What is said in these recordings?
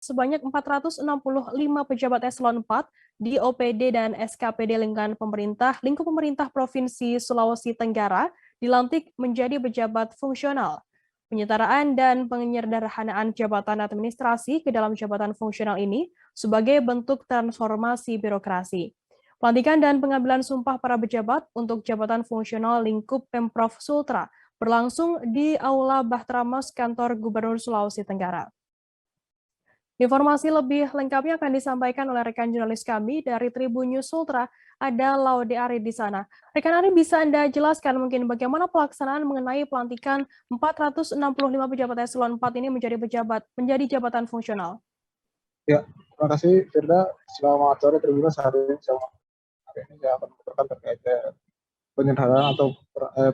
sebanyak 465 pejabat eselon 4 di OPD dan SKPD lingkup pemerintah Provinsi Sulawesi Tenggara dilantik menjadi pejabat fungsional. Penyetaraan dan penyederhanaan jabatan administrasi ke dalam jabatan fungsional ini sebagai bentuk transformasi birokrasi. Pelantikan dan pengambilan sumpah para pejabat untuk jabatan fungsional lingkup Pemprov Sultra berlangsung di Aula Bahtramas Kantor Gubernur Sulawesi Tenggara. Informasi lebih lengkapnya akan disampaikan oleh rekan jurnalis kami dari Tribun News Sultra, ada Laude Ari di sana. Rekan Ari, bisa Anda jelaskan mungkin bagaimana pelaksanaan mengenai pelantikan 465 pejabat eselon 4 ini menjadi jabatan fungsional? Ya, terima kasih Firda. Selamat sore Tribuners. Hari ini saya akan menguturkan terkait penyederhanaan atau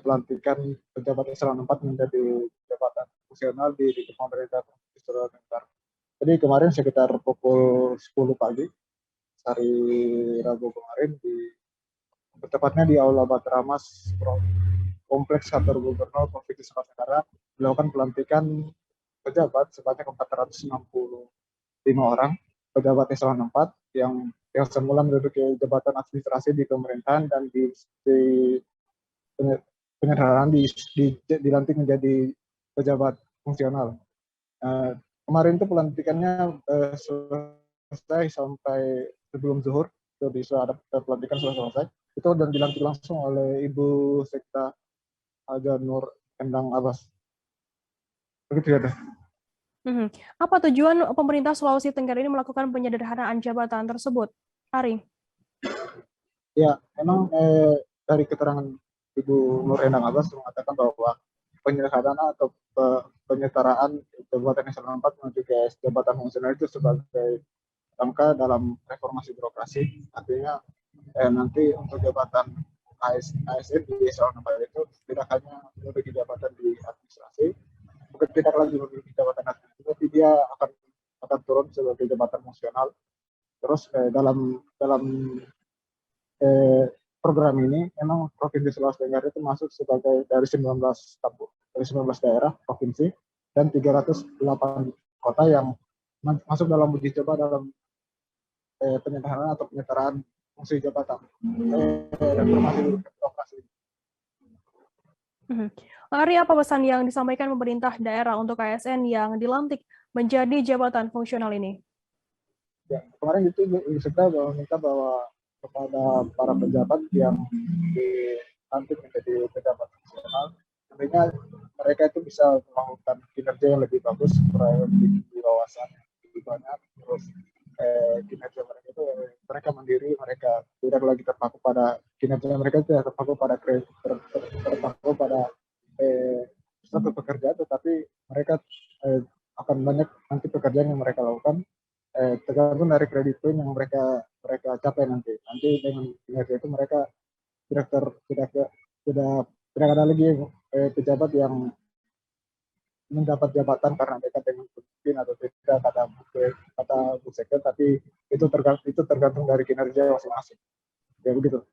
pelantikan pejabat eselon 4 menjadi jabatan fungsional di pemerintah Provinsi Sulawesi Tenggara. Jadi kemarin sekitar pukul 10 pagi, hari Rabu kemarin, tepatnya di Aula Bahtramas, Kompleks Kantor Gubernur Provinsi Sulawesi Tenggara, dilakukan pelantikan pejabat sebanyak 465 orang, pejabat eselon 4 yang semula menduduki jabatan administrasi di pemerintahan dan di penyederhanaan dilantik menjadi pejabat fungsional. Kemarin itu pelantikannya selesai sampai sebelum zuhur, itu bisa ada pelantikan selesai. Itu dan dilantik langsung oleh Ibu Sekda Haja Nur Endang Abbas. Begitu ya. Apa tujuan pemerintah Sulawesi Tenggara ini melakukan penyederhanaan jabatan tersebut, Ari? Ya, memang dari keterangan Ibu Nur Endang Abbas mengatakan bahwa penyederhanaan atau penyetaraan jabatan eselon 4 menuju ke jabatan fungsional itu sebagai langkah dalam reformasi birokrasi. Artinya nanti untuk jabatan ASN di eselon 4 itu tidak hanya memiliki jabatan di administrasi, bukan tidak lagi memiliki jabatan administrasi, tapi dia akan turun sebagai jabatan fungsional. Terus dalam program ini memang Provinsi Sulawesi Tenggara itu masuk sebagai dari 19 daerah provinsi dan 308 kota yang masuk dalam uji coba dalam penyederhanaan atau penyetaraan fungsi jabatan reformasi birokrasi. Ari, apa pesan yang disampaikan pemerintah daerah untuk ASN yang dilantik menjadi jabatan fungsional ini? Ya, kemarin itu kita meminta bahwa kepada para pejabat yang dilantik menjadi pejabat fungsional, tentunya mereka itu bisa melakukan kinerja yang lebih bagus, memiliki wawasan yang lebih banyak, terus kinerja mereka itu mereka mandiri, mereka tidak lagi terpaku pada kinerja mereka tidak terpaku pada satu pekerjaan, tetapi mereka akan banyak nanti pekerjaan yang mereka lakukan tergantung dari kredit poin yang mereka capai nanti dengan kinerja itu mereka tidak ada lagi pejabat yang mendapat jabatan karena mereka dengan pemimpin atau tidak kata Bu Sekda, tapi itu tergantung dari kinerja masing-masing. Ya begitu.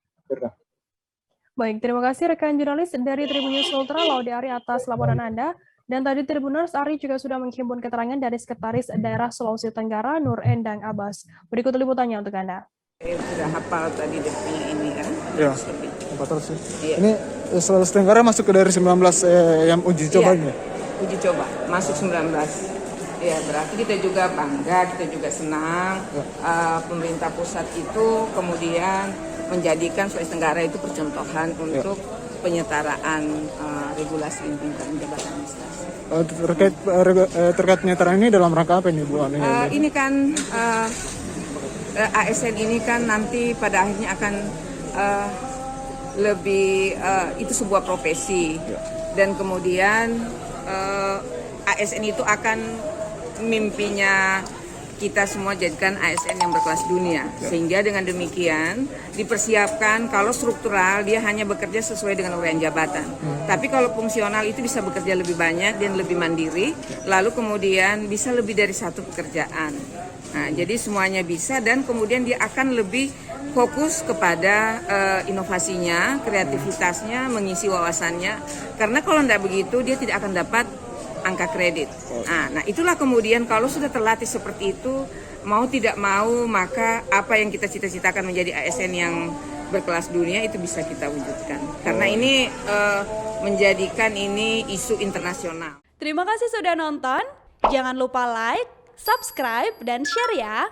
Baik, terima kasih rekan jurnalis dari Tribun News Sultra, Laude Ari atas laporan Anda. Dan tadi Tribuners, Ari juga sudah menghimpun keterangan dari Sekretaris Daerah Sulawesi Tenggara, Nur Endang Abbas. Berikut liputannya untuk Anda. Sudah hafal tadi definisi ini kan? Ya, 400 sih. Iya. Ini Sulawesi Tenggara masuk ke dari 19 yang uji cobanya? Iya, uji coba, masuk 19. Ya, berarti kita juga bangga, kita juga senang. Pemerintah pusat itu kemudian menjadikan Sulawesi Tenggara itu percontohan untuk penyetaraan regulasi lingkungan jabatan administrasi. Terkait penyetaraan ini dalam rangka apa ini, Bu? Ini kan ASN ini kan nanti pada akhirnya akan lebih itu sebuah profesi dan kemudian ASN itu akan mimpinya kita semua jadikan ASN yang berkelas dunia, sehingga dengan demikian dipersiapkan kalau struktural dia hanya bekerja sesuai dengan uraian jabatan, tapi kalau fungsional itu bisa bekerja lebih banyak dan lebih mandiri, lalu kemudian bisa lebih dari satu pekerjaan. Nah, jadi semuanya bisa dan kemudian dia akan lebih fokus kepada inovasinya, kreativitasnya, mengisi wawasannya, karena kalau tidak begitu dia tidak akan dapat angka kredit. Nah, itulah kemudian kalau sudah terlatih seperti itu, mau tidak mau maka apa yang kita cita-citakan menjadi ASN yang berkelas dunia itu bisa kita wujudkan. Karena ini menjadikan ini isu internasional. Terima kasih sudah nonton. Jangan lupa like, subscribe, dan share ya.